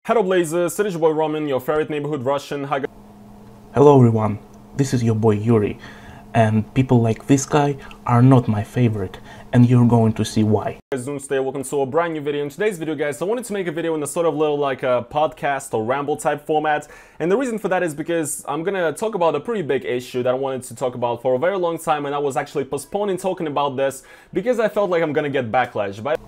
Hello Blazers, it is your boy Roman, your favorite neighborhood Russian. Hi guys. Hello everyone, this is your boy Yuri, and people like this guy are not my favorite, and you're going to see why. Today, welcome to a brand new video. In today's video, guys, I wanted to make a video in a sort of little like a podcast or ramble type format, and the reason for that is because I'm gonna talk about a pretty big issue that I wanted to talk about for a very long time, and I was actually postponing talking about this because I felt like I'm gonna get backlash. But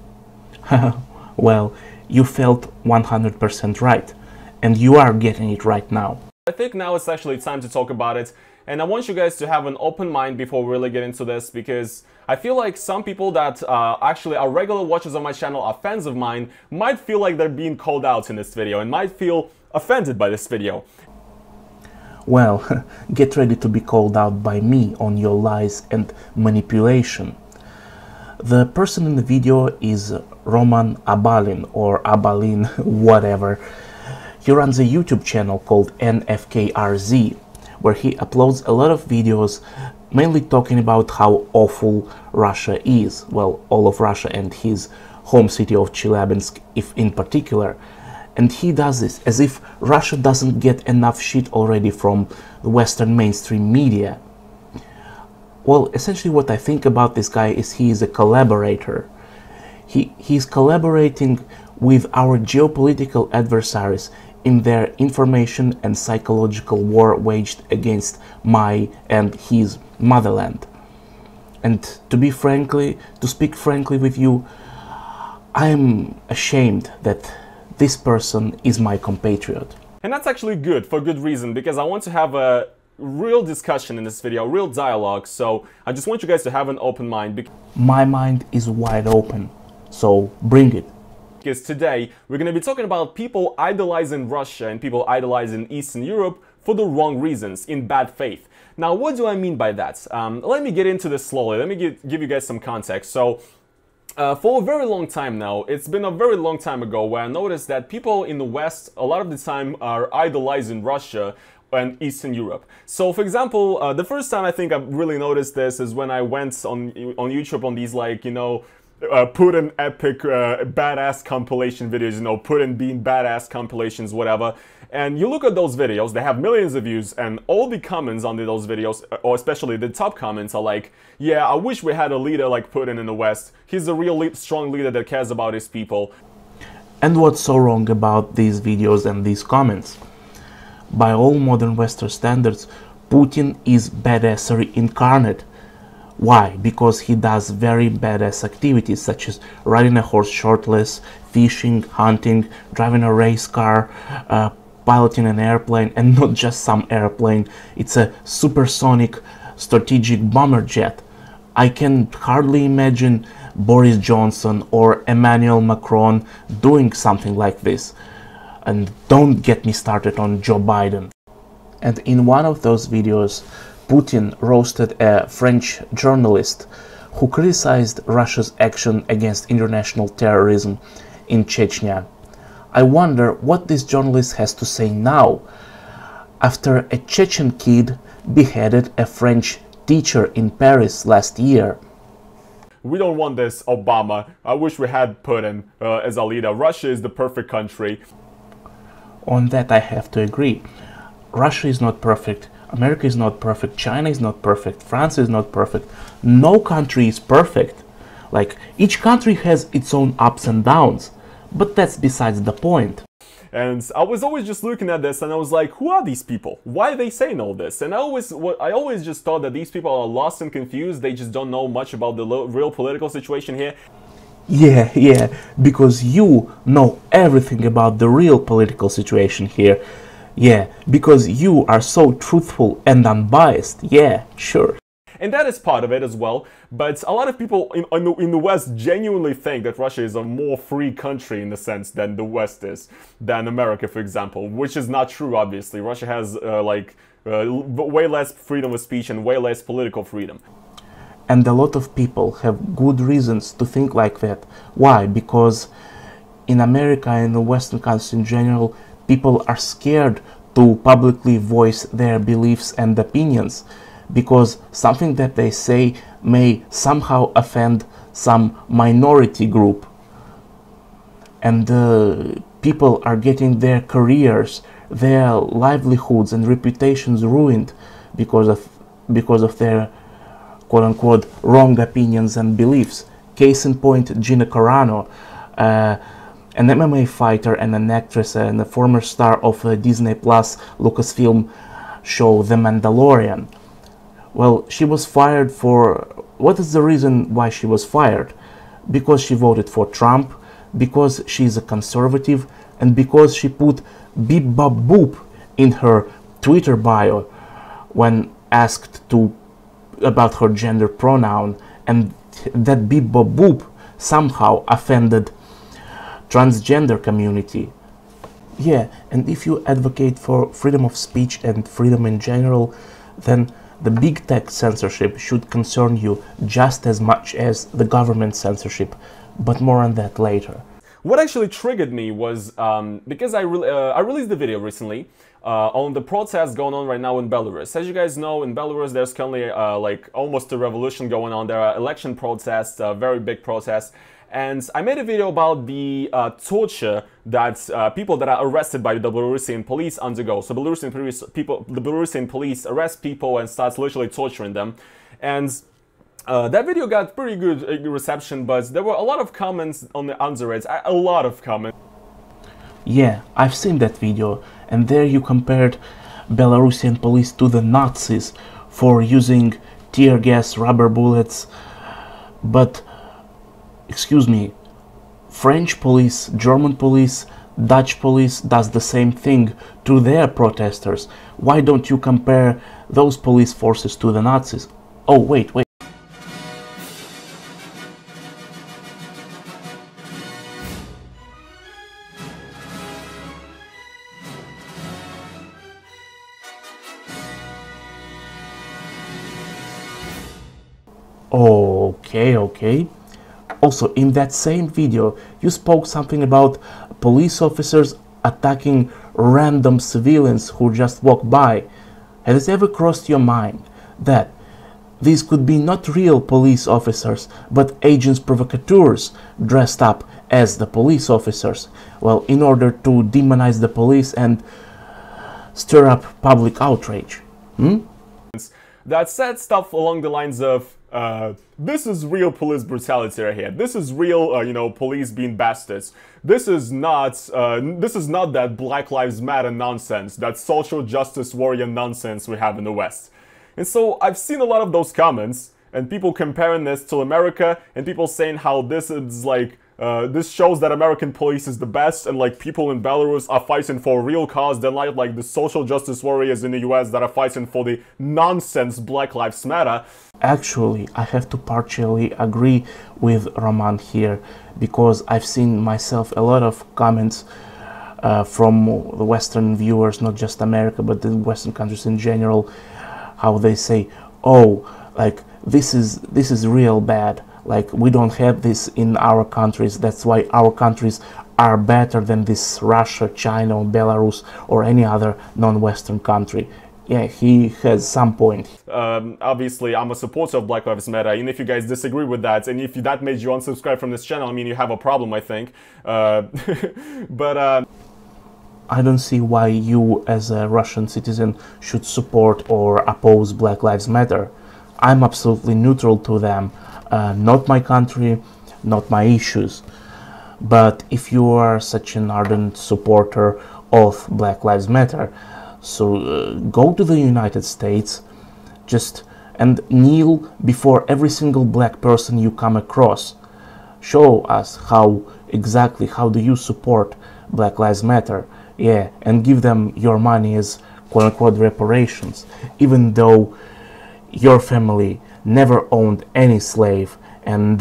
well, you felt 100% right, and you are getting it right now. I think now it's actually time to talk about it, and I want you guys to have an open mind before we really get into this, because I feel like some people that actually are regular watchers of my channel, are fans of mine, might feel like they're being called out in this video and might feel offended by this video. Well, get ready to be called out by me on your lies and manipulation. The person in the video is Roman Abalin, or Abalin, whatever. He runs a YouTube channel called NFKRZ, where he uploads a lot of videos mainly talking about how awful Russia is. Well, all of Russia and his home city of Chelyabinsk if in particular. And he does this as if Russia doesn't get enough shit already from the Western mainstream media. Well, essentially what I think about this guy is he is a collaborator. He's collaborating with our geopolitical adversaries in their information and psychological war waged against my and his motherland. And to speak frankly with you, I am ashamed that this person is my compatriot. And that's actually good, for good reason, because I want to have a real discussion in this video, real dialogue, so I just want you guys to have an open mind. My mind is wide open, so bring it. Because today we're going to be talking about people idolizing Russia and people idolizing Eastern Europe for the wrong reasons, in bad faith. Now, what do I mean by that? Let me get into this slowly. Let me give you guys some context. So, for a very long time now, it's been a very long time ago where I noticed that people in the West, a lot of the time, are idolizing Russia and Eastern Europe. So, for example, the first time I think I've really noticed this is when I went on YouTube on these, like, you know, Putin epic badass compilation videos, you know, Putin being badass compilations, whatever. And you look at those videos, they have millions of views, and all the comments under those videos, or especially the top comments, are like, yeah, I wish we had a leader like Putin in the West. He's a real strong leader that cares about his people. And what's so wrong about these videos and these comments? By all modern Western standards, Putin is badassery incarnate. Why? Because he does very badass activities such as riding a horse shirtless, fishing, hunting, driving a race car, piloting an airplane, and not just some airplane, it's a supersonic strategic bomber jet. I can hardly imagine Boris Johnson or Emmanuel Macron doing something like this. And don't get me started on Joe Biden. And in one of those videos, Putin roasted a French journalist who criticized Russia's action against international terrorism in Chechnya. I wonder what this journalist has to say now, after a Chechen kid beheaded a French teacher in Paris last year. We don't want this, Obama. I wish we had Putin as a leader. Russia is the perfect country. On that I have to agree. Russia is not perfect. America is not perfect, China is not perfect, France is not perfect. No country is perfect. Like, each country has its own ups and downs, but that's besides the point. And I was always just looking at this and I was like, who are these people? Why are they saying all this? And I always just thought that these people are lost and confused. They just don't know much about the real political situation here. Yeah, because you know everything about the real political situation here. Yeah, because you are so truthful and unbiased. Yeah, sure. And that is part of it as well, but a lot of people in the West genuinely think that Russia is a more free country in the sense than the West is, than America, for example, which is not true, obviously. Russia has way less freedom of speech and way less political freedom. And a lot of people have good reasons to think like that. Why? Because in America and the Western countries in general, people are scared to publicly voice their beliefs and opinions, because something that they say may somehow offend some minority group. And People are getting their careers, their livelihoods and reputations ruined because of their quote-unquote wrong opinions and beliefs. Case in point, Gina Carano, an MMA fighter and an actress and a former star of the Disney Plus Lucasfilm show The Mandalorian. Well, she was fired for... What is the reason why she was fired? Because she voted for Trump, because she's a conservative, and because she put beep bop boop in her Twitter bio when asked about her gender pronoun, and that beep bop boop somehow offended transgender community. Yeah, and if you advocate for freedom of speech and freedom in general, then the big tech censorship should concern you just as much as the government censorship, but more on that later. What actually triggered me was because I released the video recently on the protests going on right now in Belarus. As you guys know, in Belarus there's currently like almost a revolution going on. There are election protests, very big protests. And I made a video about the torture that people that are arrested by the Belarusian police undergo. So the Belarusian police arrest people and starts literally torturing them. And that video got pretty good reception, but there were a lot of comments on the under it. A lot of comments. Yeah, I've seen that video, and there you compared Belarusian police to the Nazis for using tear gas, rubber bullets, but excuse me, French police, German police, Dutch police does the same thing to their protesters. Why don't you compare those police forces to the Nazis? Oh, wait. Okay. Also, in that same video, you spoke something about police officers attacking random civilians who just walk by. Has it ever crossed your mind that these could be not real police officers, but agents provocateurs dressed up as the police officers? Well, in order to demonize the police and stir up public outrage. That said stuff along the lines of, this is real police brutality right here. This is real, you know, police being bastards. This is not that Black Lives Matter nonsense, that social justice warrior nonsense we have in the West. And so I've seen a lot of those comments, and people comparing this to America, and people saying how this is like, this shows that American police is the best, and like people in Belarus are fighting for a real cause. They're not like the social justice warriors in the US that are fighting for the nonsense Black Lives Matter. Actually, I have to partially agree with Roman here, because I've seen myself a lot of comments from the Western viewers, not just America, but the Western countries in general, how they say, oh, like this is real bad. Like, we don't have this in our countries. That's why our countries are better than this Russia, China, or Belarus, or any other non-Western country. Yeah, he has some point. Obviously, I'm a supporter of Black Lives Matter, and if you guys disagree with that, and if that made you unsubscribe from this channel, I mean, you have a problem, I think. But I don't see why you, as a Russian citizen, should support or oppose Black Lives Matter. I'm absolutely neutral to them. Not my country, not my issues. But if you are such an ardent supporter of Black Lives Matter, so go to the United States and kneel before every single black person you come across. Show us how do you support Black Lives Matter, yeah, and give them your money as quote-unquote reparations, even though your family never owned any slave, and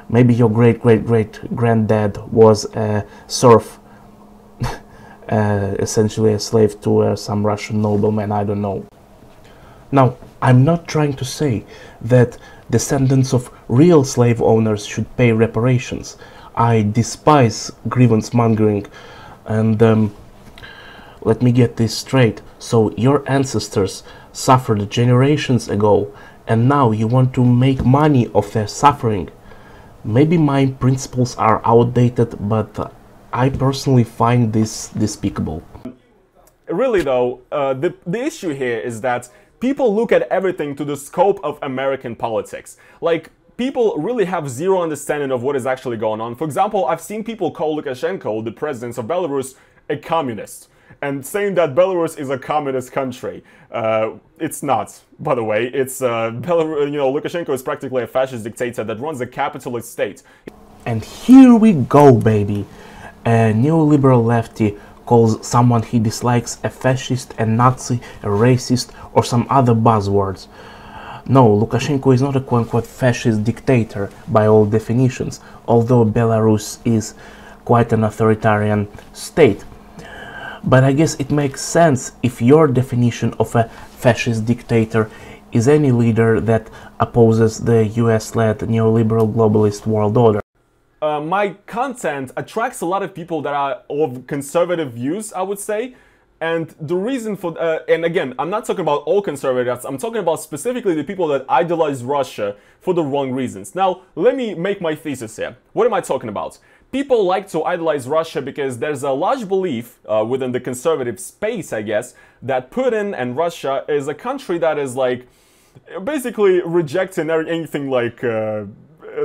maybe your great-great-great-granddad was a serf, essentially a slave to some Russian nobleman, I don't know. Now, I'm not trying to say that descendants of real slave owners should pay reparations. I despise grievance mongering, and let me get this straight. So your ancestors suffered generations ago, and now you want to make money off their suffering. Maybe my principles are outdated, but I personally find this despicable. Really though, the issue here is that people look at everything to the scope of American politics. Like, people really have zero understanding of what is actually going on. For example, I've seen people call Lukashenko, the president of Belarus, a communist, and saying that Belarus is a communist country. It's not, by the way. It's Belarus, Lukashenko is practically a fascist dictator that runs a capitalist state. And here we go, baby. A neoliberal lefty calls someone he dislikes a fascist, a Nazi, a racist, or some other buzzwords. No, Lukashenko is not a quote-unquote fascist dictator by all definitions, although Belarus is quite an authoritarian state. But I guess it makes sense if your definition of a fascist dictator is any leader that opposes the US-led neoliberal globalist world order. My content attracts a lot of people that are of conservative views, I would say. And the reason for, and again, I'm not talking about all conservatives, I'm talking about specifically the people that idolize Russia for the wrong reasons. Now, let me make my thesis here. What am I talking about? People like to idolize Russia because there's a large belief within the conservative space, I guess, that Putin and Russia is a country that is like, basically rejecting anything like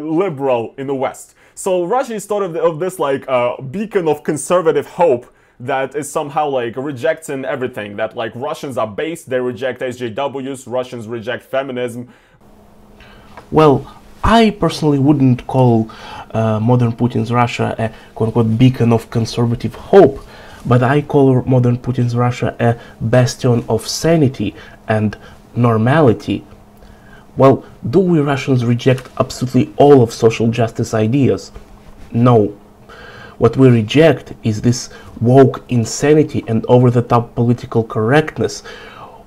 liberal in the West. So Russia is sort of this like beacon of conservative hope that is somehow like rejecting everything, that like Russians are base, they reject SJWs, Russians reject feminism. Well, I personally wouldn't call modern Putin's Russia a quote-unquote beacon of conservative hope, but I call modern Putin's Russia a bastion of sanity and normality. Well, do we Russians reject absolutely all of social justice ideas? No. What we reject is this woke insanity and over-the-top political correctness,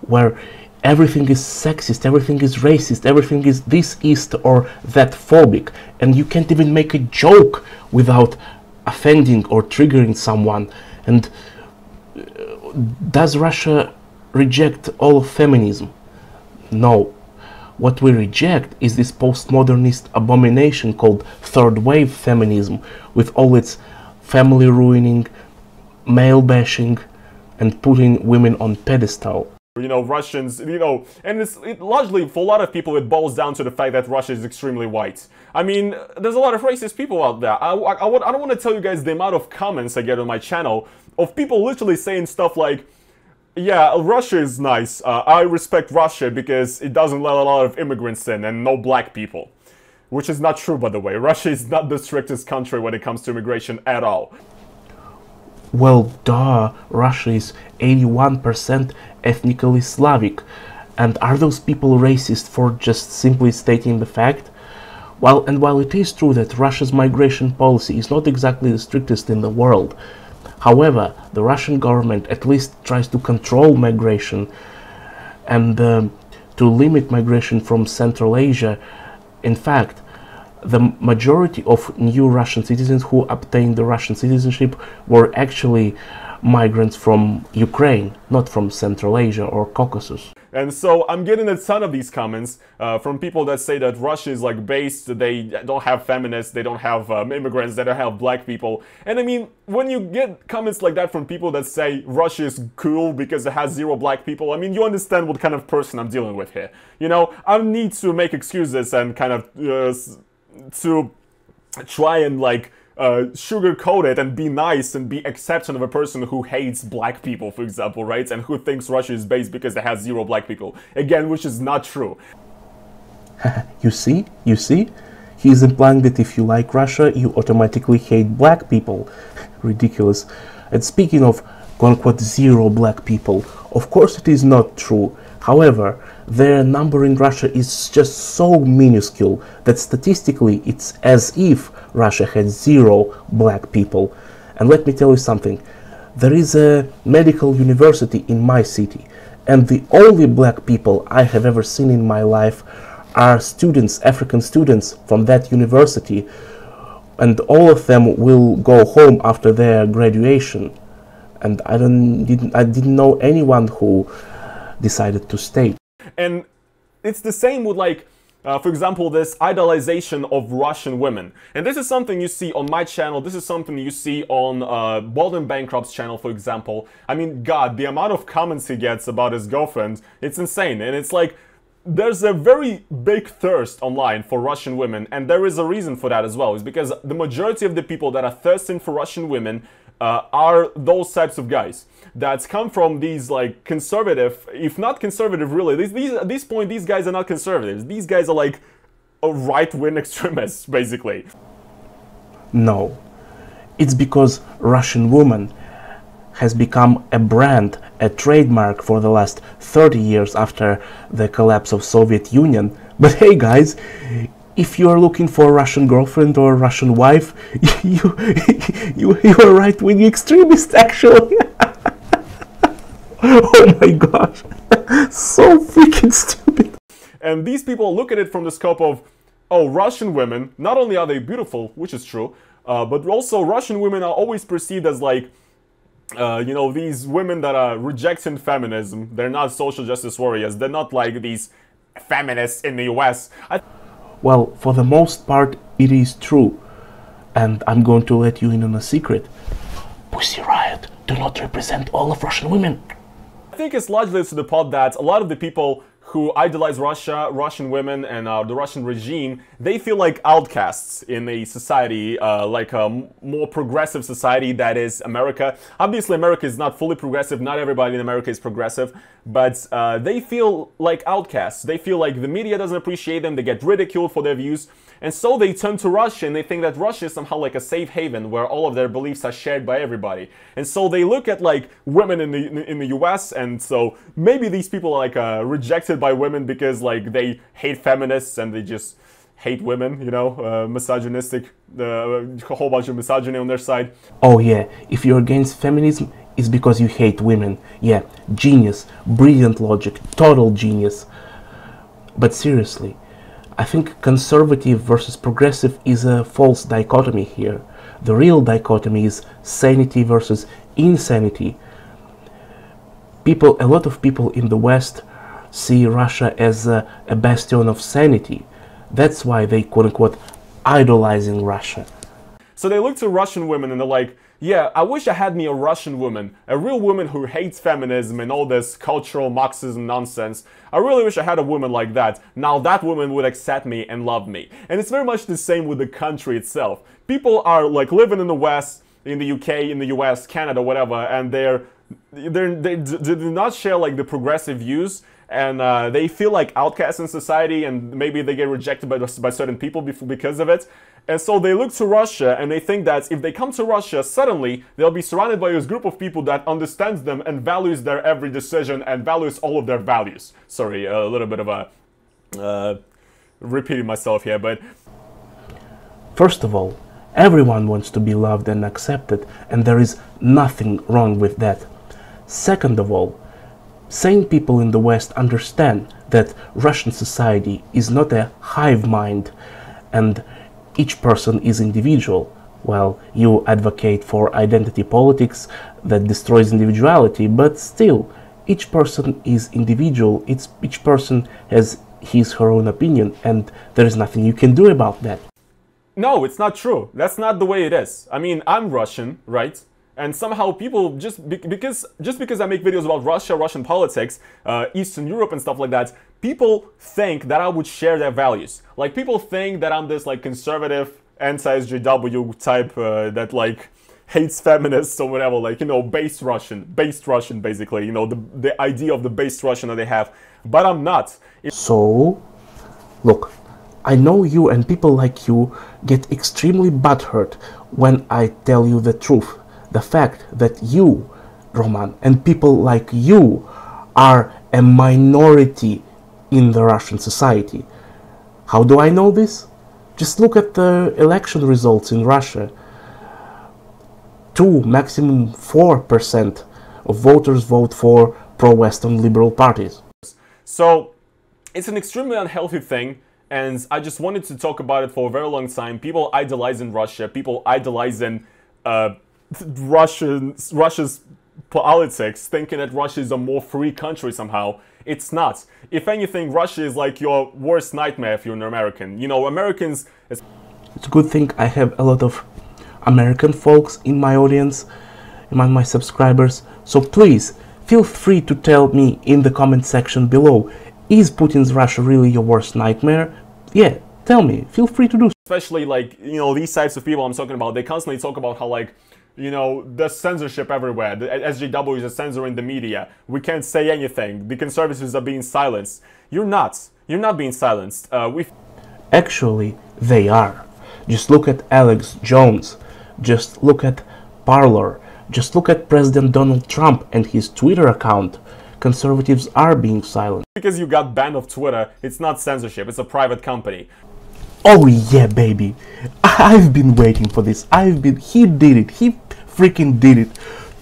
where everything is sexist, everything is racist, everything is this East or that phobic, and you can't even make a joke without offending or triggering someone. And does Russia reject all of feminism? No. What we reject is this postmodernist abomination called third wave feminism, with all its family ruining, male bashing, and putting women on pedestal. Russians, and it largely, for a lot of people, it boils down to the fact that Russia is extremely white. I mean, there's a lot of racist people out there. I don't want to tell you guys the amount of comments I get on my channel of people literally saying stuff like, yeah, Russia is nice, I respect Russia because it doesn't let a lot of immigrants in and no black people. Which is not true, by the way. Russia is not the strictest country when it comes to immigration at all. Well, duh, Russia is 81% ethnically Slavic. And are those people racist for just simply stating the fact? Well, and while it is true that Russia's migration policy is not exactly the strictest in the world, however, the Russian government at least tries to control migration and to limit migration from Central Asia. In fact, the majority of new Russian citizens who obtained the Russian citizenship were actually migrants from Ukraine, not from Central Asia or Caucasus. And so I'm getting a ton of these comments from people that say that Russia is like based, they don't have feminists, they don't have immigrants, they don't have black people. And I mean, when you get comments like that from people that say Russia is cool because it has zero black people, I mean, you understand what kind of person I'm dealing with here. I need to make excuses and kind of to try and like sugarcoat it and be nice and be accepting of a person who hates black people, for example, right? And who thinks Russia is based because it has zero black people. Again, which is not true. You see? He's implying that if you like Russia, you automatically hate black people. Ridiculous. And speaking of quote-unquote zero black people, of course it is not true. However, their number in Russia is just so minuscule that statistically it's as if Russia had zero black people. And let me tell you something, there is a medical university in my city, and the only black people I have ever seen in my life are students, African students from that university, and all of them will go home after their graduation. And I didn't know anyone who decided to stay. And it's the same with like For example, this idolization of Russian women. And this is something you see on my channel, this is something you see on Baldwin Bankrupt's channel, for example. I mean, God, the amount of comments he gets about his girlfriend, it's insane. And it's like, there's a very big thirst online for Russian women, and there is a reason for that as well. It's because the majority of the people that are thirsting for Russian women are those types of guys that come from these like conservative, if not conservative really, at this point these guys are not conservatives. These guys are like right-wing extremists, basically. No, it's because Russian woman has become a brand, a trademark for the last 30 years after the collapse of Soviet Union. But hey guys, if you are looking for a Russian girlfriend or a Russian wife, you are right-wing extremist actually. Oh my gosh, so freaking stupid. And these people look at it from the scope of, oh, Russian women, not only are they beautiful, which is true, but also Russian women are always perceived as like, you know, these women that are rejecting feminism. They're not social justice warriors. They're not like these feminists in the US. Well, for the most part, it is true. And I'm going to let you in on a secret. Pussy Riot do not represent all of Russian women. I think it's largely to the point that a lot of the people who idolize Russia, Russian women, and the Russian regime, they feel like outcasts in a society, like a more progressive society that is America. Obviously, America is not fully progressive. Not everybody in America is progressive, but they feel like outcasts. They feel like the media doesn't appreciate them. They get ridiculed for their views. And so they turn to Russia and they think that Russia is somehow like a safe haven where all of their beliefs are shared by everybody. And so they look at like women in the US, and so maybe these people are like rejected by women because like they hate feminists and they just hate women, you know, misogynistic, a whole bunch of misogyny on their side. Oh yeah, if you're against feminism, it's because you hate women. Yeah, genius, brilliant logic, total genius. But seriously, I think conservative versus progressive is a false dichotomy here. The real dichotomy is sanity versus insanity. A lot of people in the West see Russia as a bastion of sanity. That's why they quote-unquote idolizing Russia. So they look to Russian women and they're like, yeah, I wish I had me a Russian woman, a real woman who hates feminism and all this cultural Marxism nonsense. I really wish I had a woman like that. Now that woman would accept me and love me. And it's very much the same with the country itself. People are like living in the West, in the UK, in the US, Canada, whatever, and they do not share like the progressive views, and they feel like outcasts in society, and maybe they get rejected by certain people because of it. And so they look to Russia and they think that if they come to Russia, suddenly they'll be surrounded by this group of people that understands them and values their every decision and values all of their values. Sorry, a little bit of a repeating myself here, but first of all, everyone wants to be loved and accepted, and there is nothing wrong with that. Second of all, sane people in the West understand that Russian society is not a hive mind and each person is individual, while you advocate for identity politics that destroys individuality, but still, each person is individual, each person has her own opinion, and there is nothing you can do about that. No, it's not true. That's not the way it is. I mean, I'm Russian, right? And somehow people, because I make videos about Russia, Russian politics, Eastern Europe and stuff like that, people think that I would share their values. Like, people think that I'm this like conservative, anti-SJW type that like hates feminists or whatever, like, you know, based Russian basically, you know, the idea of the based Russian that they have. But I'm not. So, look, I know you and people like you get extremely butthurt when I tell you the truth. The fact that you, Roman, and people like you are a minority in the Russian society. How do I know this? Just look at the election results in Russia. 2, maximum 4% of voters vote for pro-Western liberal parties. So, it's an extremely unhealthy thing, and I just wanted to talk about it for a very long time. People idolizing Russia, people idolizing Russia's politics, thinking that Russia is a more free country somehow. It's not. If anything, Russia is like your worst nightmare if you're an American. You know, Americans... It's a good thing I have a lot of American folks in my audience, among my subscribers, so please feel free to tell me in the comment section below, is Putin's Russia really your worst nightmare? Yeah, tell me, feel free to do so. Especially like, you know, these types of people I'm talking about, they constantly talk about how like, you know, there's censorship everywhere, the SJW is a censor in the media, we can't say anything, the conservatives are being silenced. You're not being silenced. Actually, they are. Just look at Alex Jones, just look at Parler, just look at President Donald Trump and his Twitter account. Conservatives are being silenced. Because you got banned off Twitter, it's not censorship, it's a private company. Oh yeah, baby. I've been waiting for this. He did it. He freaking did it.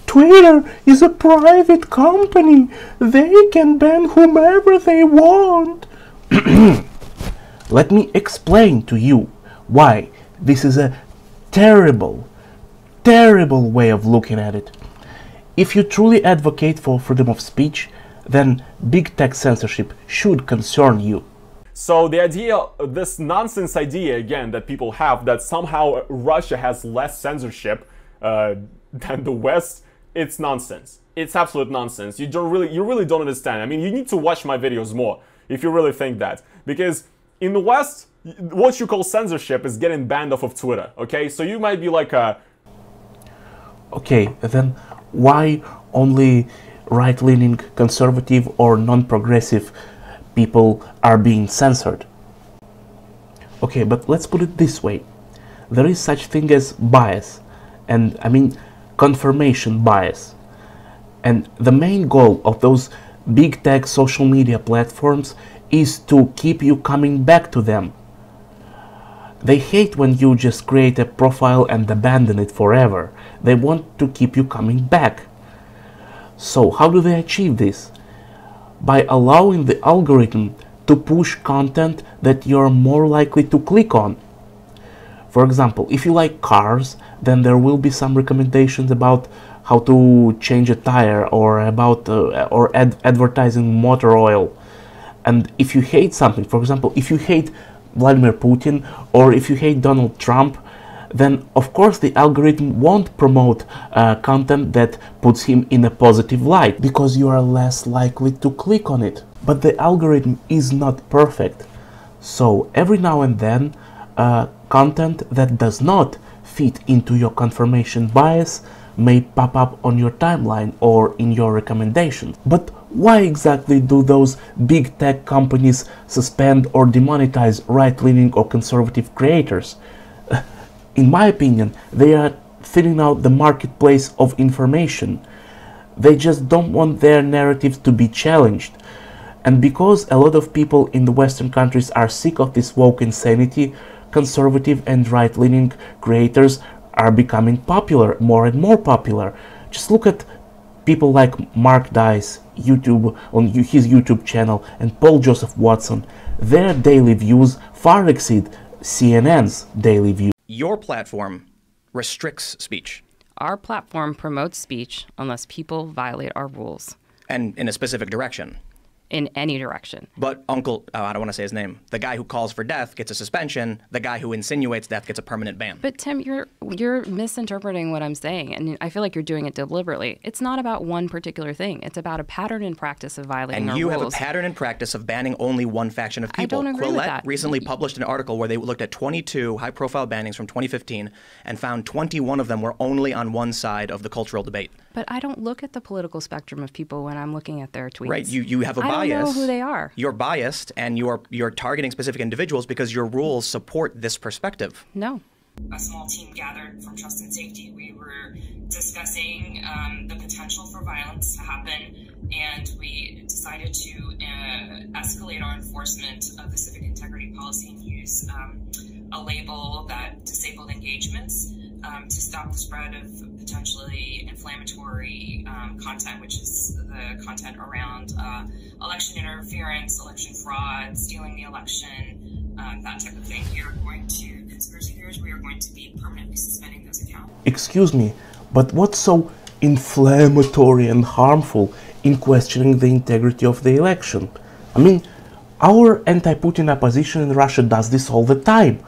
Twitter is a private company. They can ban whomever they want. Let me explain to you why this is a terrible, terrible way of looking at it. If you truly advocate for freedom of speech, then big tech censorship should concern you. So the idea, this nonsense idea again that people have that somehow Russia has less censorship than the West, it's nonsense. It's absolute nonsense. You really don't understand. I mean, you need to watch my videos more if you really think that, because in the West, what you call censorship is getting banned off of Twitter. Okay, so you might be like a... Okay, then why only right-leaning, conservative or non-progressive people are being censored? Okay, but let's put it this way. There is such thing as bias, and I mean confirmation bias. And the main goal of those big tech social media platforms is to keep you coming back to them. They hate when you just create a profile and abandon it forever. They want to keep you coming back. So how do they achieve this? By allowing the algorithm to push content that you're more likely to click on. For example, if you like cars, then there will be some recommendations about how to change a tire or about advertising motor oil. And if you hate something, for example, if you hate Vladimir Putin or if you hate Donald Trump, then of course the algorithm won't promote content that puts him in a positive light, because you are less likely to click on it. But the algorithm is not perfect, so every now and then content that does not fit into your confirmation bias may pop up on your timeline or in your recommendations. But why exactly do those big tech companies suspend or demonetize right-leaning or conservative creators? In my opinion, they are thinning out the marketplace of information. They just don't want their narratives to be challenged. And because a lot of people in the Western countries are sick of this woke insanity, conservative and right-leaning creators are becoming popular, more and more popular. Just look at people like Mark Dice, on his YouTube channel, and Paul Joseph Watson. Their daily views far exceed CNN's daily views. Your platform restricts speech. Our platform promotes speech unless people violate our rules. And in a specific direction. In any direction. But Uncle, I don't want to say his name, the guy who calls for death gets a suspension, the guy who insinuates death gets a permanent ban. But Tim, you're misinterpreting what I'm saying, and I feel like you're doing it deliberately. It's not about one particular thing. It's about a pattern and practice of violating our rules. And you have a pattern and practice of banning only one faction of people. I don't agree with that. Recently published an article where they looked at 22 high-profile bannings from 2015 and found 21 of them were only on one side of the cultural debate. But I don't look at the political spectrum of people when I'm looking at their tweets. Right, you have a bias. I don't know who they are. You're biased, and you're targeting specific individuals because your rules support this perspective. No. A small team gathered from Trust and Safety. We were discussing the potential for violence to happen, and we decided to escalate our enforcement of the civic integrity policy and use a label that disabled engagements to stop the spread of potentially inflammatory content, which is the content around election interference, election fraud, stealing the election, that type of thing. We are going to, conspiracy theories, we are going to be permanently suspending those accounts. Excuse me, but what's so inflammatory and harmful in questioning the integrity of the election. I mean, our anti-Putin opposition in Russia does this all the time.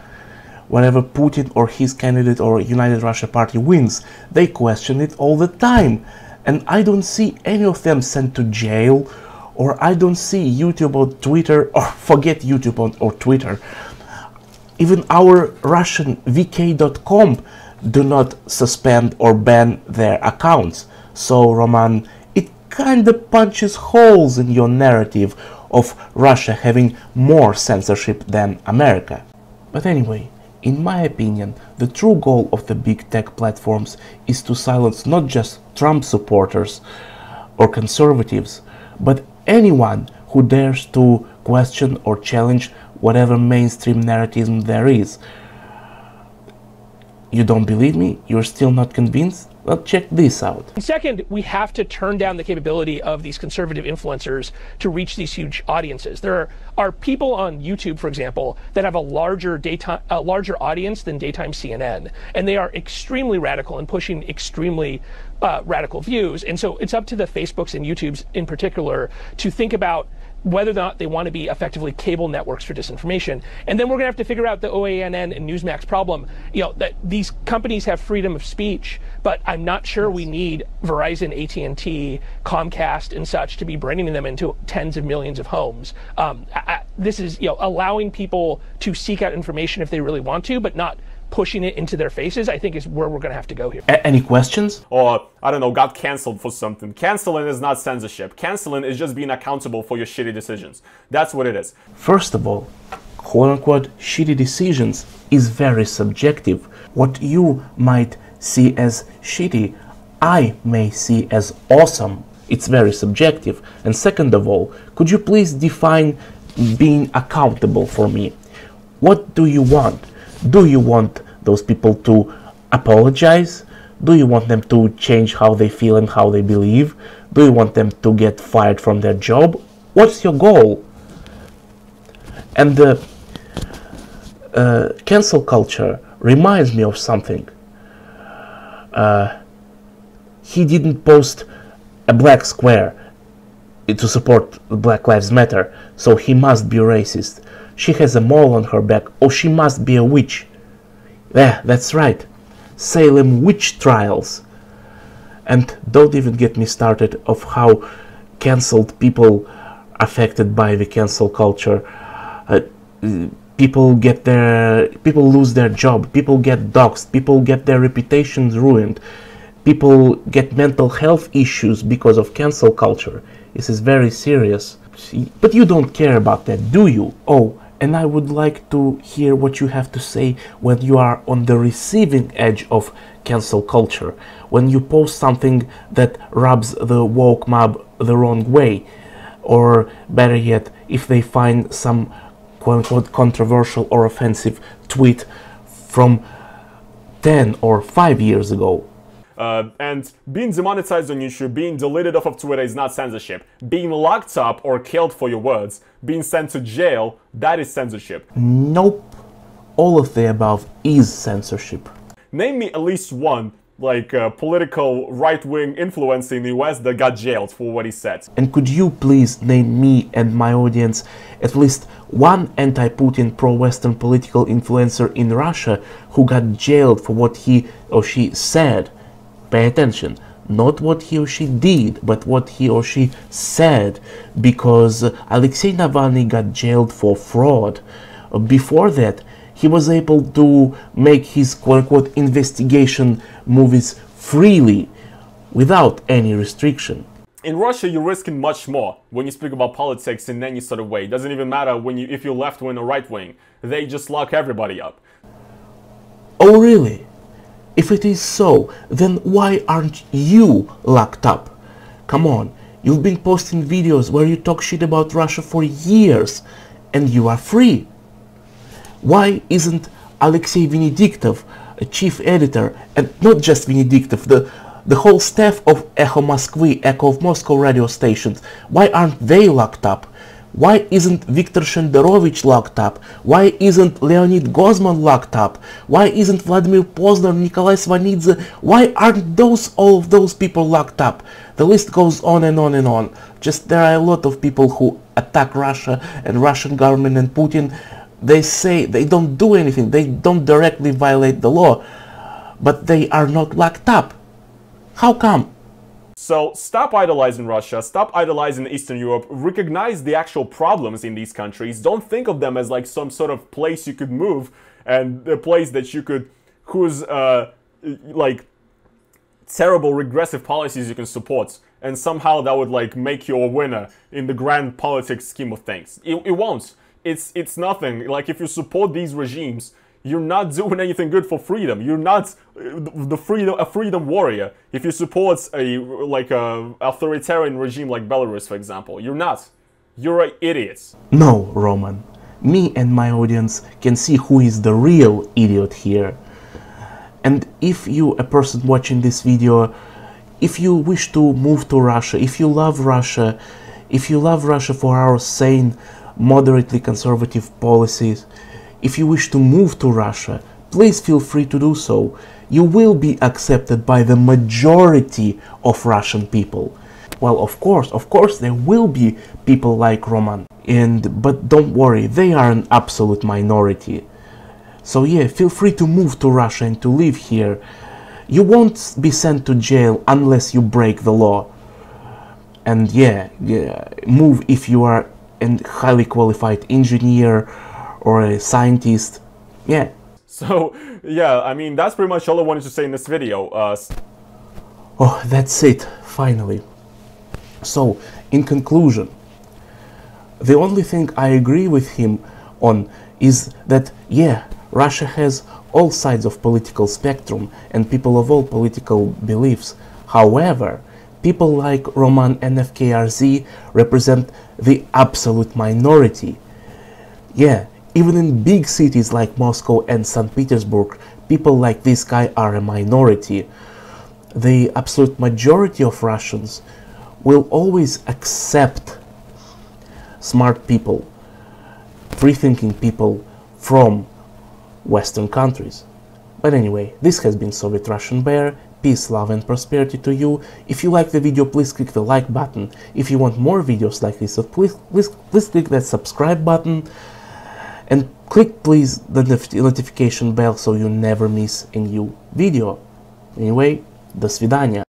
Whenever Putin or his candidate or United Russia Party wins, they question it all the time. And I don't see any of them sent to jail, or I don't see YouTube or Twitter, or forget YouTube or Twitter. Even our Russian vk.com do not suspend or ban their accounts. So, Roman, it kind of punches holes in your narrative of Russia having more censorship than America. But anyway, in my opinion, the true goal of the big tech platforms is to silence not just Trump supporters or conservatives, but anyone who dares to question or challenge whatever mainstream narrative there is. You don't believe me? You're still not convinced? Well, check this out. And second, we have to turn down the capability of these conservative influencers to reach these huge audiences. There are people on YouTube, for example, that have a larger audience than daytime CNN, and they are extremely radical and pushing extremely radical views. And so it's up to the Facebooks and YouTubes in particular to think about whether or not they want to be effectively cable networks for disinformation. And then we're going to have to figure out the OANN and Newsmax problem. You know, that these companies have freedom of speech, but I'm not sure we need Verizon, AT&T, Comcast, and such to be bringing them into tens of millions of homes. This is, you know, allowing people to seek out information if they really want to, but not pushing it into their faces, I think is where we're going to have to go here. Any questions? Or, I don't know, got cancelled for something. Canceling is not censorship. Canceling is just being accountable for your shitty decisions. That's what it is. First of all, quote-unquote shitty decisions is very subjective. What you might see as shitty, I may see as awesome. It's very subjective. And second of all, could you please define being accountable for me? What do you want? Do you want those people to apologize? Do you want them to change how they feel and how they believe? Do you want them to get fired from their job? What's your goal? And the cancel culture reminds me of something. He didn't post a black square to support Black Lives Matter, so he must be racist. She has a mole on her back. Oh, she must be a witch. Yeah, that's right. Salem witch trials. And don't even get me started of how cancelled people affected by the cancel culture. People lose their job. People get doxxed. People get their reputations ruined. People get mental health issues because of cancel culture. This is very serious. But you don't care about that, do you? Oh, and I would like to hear what you have to say when you are on the receiving edge of cancel culture. When you post something that rubs the woke mob the wrong way. Or better yet, if they find some quote-unquote controversial or offensive tweet from 10 or 5 years ago. And being demonetized on YouTube, being deleted off of Twitter is not censorship. Being locked up or killed for your words, being sent to jail, that is censorship. Nope. All of the above is censorship. Name me at least one, like, political right-wing influencer in the US that got jailed for what he said. And could you please name me and my audience at least one anti-Putin pro-Western political influencer in Russia who got jailed for what he or she said? Pay attention, not what he or she did, but what he or she said, because Alexei Navalny got jailed for fraud. Before that, he was able to make his quote-unquote investigation movies freely, without any restriction. In Russia, you're risking much more when you speak about politics in any sort of way. It doesn't even matter if you're left-wing or right-wing. They just lock everybody up. Oh really? If it is so, then why aren't you locked up? Come on, you've been posting videos where you talk shit about Russia for years, and you are free. Why isn't Alexei Venediktov, a chief editor, and not just Venediktov, the whole staff of Echo Moskvy, Echo of Moscow radio stations, why aren't they locked up? Why isn't Viktor Shenderovich locked up? Why isn't Leonid Gozman locked up? Why isn't Vladimir Pozner, Nikolai Svanidze? Why aren't all of those people locked up? The list goes on and on and on. Just there are a lot of people who attack Russia and Russian government and Putin. They say they don't do anything, they don't directly violate the law, but they are not locked up. How come? So stop idolizing Russia, stop idolizing Eastern Europe, recognize the actual problems in these countries. Don't think of them as like some sort of place you could move and a place that you could, whose like terrible regressive policies you can support, and somehow that would like make you a winner in the grand politics scheme of things. It won't. It's nothing. Like, if you support these regimes, you're not doing anything good for freedom. You're not a freedom warrior. If you support a authoritarian regime like Belarus, for example, you're not. You're an idiot. No, Roman. Me and my audience can see who is the real idiot here. And if you, a person watching this video, if you wish to move to Russia, if you love Russia for our sane, moderately conservative policies, if you wish to move to Russia, please feel free to do so. You will be accepted by the majority of Russian people. Well, of course there will be people like Roman, but don't worry, they are an absolute minority. So yeah, feel free to move to Russia and to live here. You won't be sent to jail unless you break the law. And yeah, move if you are a highly qualified engineer or a scientist. Yeah. So yeah, I mean, that's pretty much all I wanted to say in this video. Oh, that's it, finally. So, in conclusion, the only thing I agree with him on is that, yeah, Russia has all sides of political spectrum and people of all political beliefs. However, people like Roman NFKRZ represent the absolute minority. Yeah, even in big cities like Moscow and St. Petersburg, people like this guy are a minority. The absolute majority of Russians will always accept smart people, free-thinking people from Western countries. But anyway, this has been Soviet Russian Bear. Peace, love and prosperity to you. If you like the video, please click the like button. If you want more videos like this, so please click that subscribe button. And click please the notification bell so you never miss a new video. Anyway, до свидания.